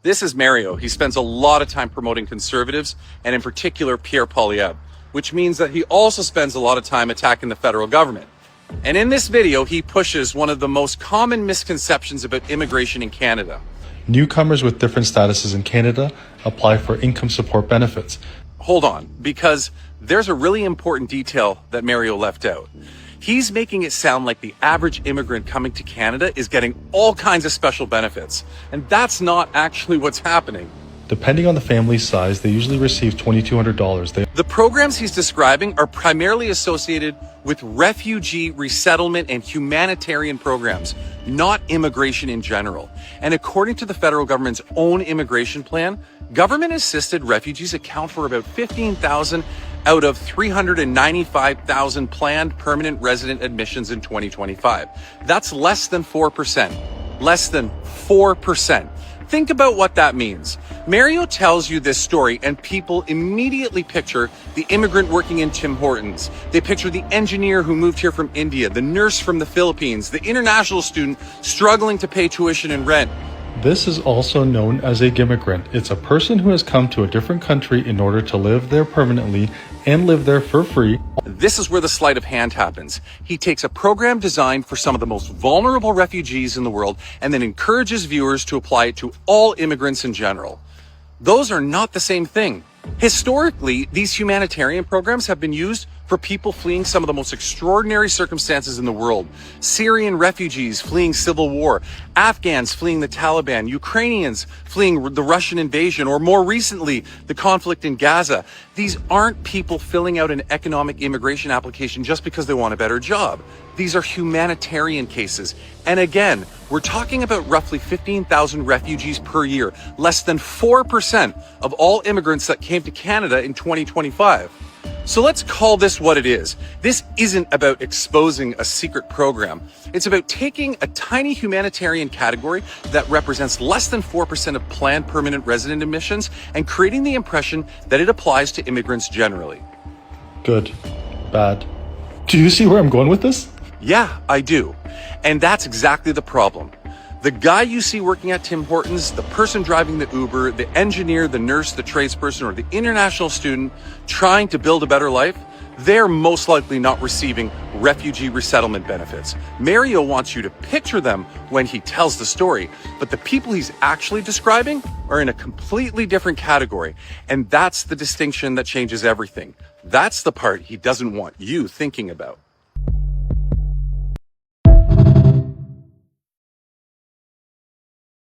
This is Mario. He spends a lot of time promoting conservatives, and in particular, Pierre Poilievre, which means that he also spends a lot of time attacking the federal government. And in this video, he pushes one of the most common misconceptions about immigration in Canada. Newcomers with different statuses in Canada apply for income support benefits. Hold on, because there's a really important detail that Mario left out. He's making it sound like the average immigrant coming to Canada is getting all kinds of special benefits. And that's not actually what's happening. Depending on the family's size, they usually receive $2,200. The programs he's describing are primarily associated with refugee resettlement and humanitarian programs, not immigration in general. And according to the federal government's own immigration plan, government-assisted refugees account for about 15,000 out of 395,000 planned permanent resident admissions in 2025. That's less than 4%. Less than 4%. Think about what that means. Mario tells you this story and people immediately picture the immigrant working in Tim Hortons. They picture the engineer who moved here from India, the nurse from the Philippines, the international student struggling to pay tuition and rent. This is also known as a gimmigrant. It's a person who has come to a different country in order to live there permanently and live there for free. This is where the sleight of hand happens. He takes a program designed for some of the most vulnerable refugees in the world and then encourages viewers to apply it to all immigrants in general. Those are not the same thing. Historically, these humanitarian programs have been used for people fleeing some of the most extraordinary circumstances in the world. Syrian refugees fleeing civil war, Afghans fleeing the Taliban, Ukrainians fleeing the Russian invasion, or more recently, the conflict in Gaza. These aren't people filling out an economic immigration application just because they want a better job. These are humanitarian cases. And again, we're talking about roughly 15,000 refugees per year, less than 4% of all immigrants that came to Canada in 2025. So let's call this what it is. This isn't about exposing a secret program. It's about taking a tiny humanitarian category that represents less than 4% of planned permanent resident admissions and creating the impression that it applies to immigrants generally. Good. Bad. Do you see where I'm going with this? Yeah, I do. And that's exactly the problem. The guy you see working at Tim Hortons, the person driving the Uber, the engineer, the nurse, the tradesperson, or the international student trying to build a better life, they're most likely not receiving refugee resettlement benefits. Mario wants you to picture them when he tells the story, but the people he's actually describing are in a completely different category. And that's the distinction that changes everything. That's the part he doesn't want you thinking about.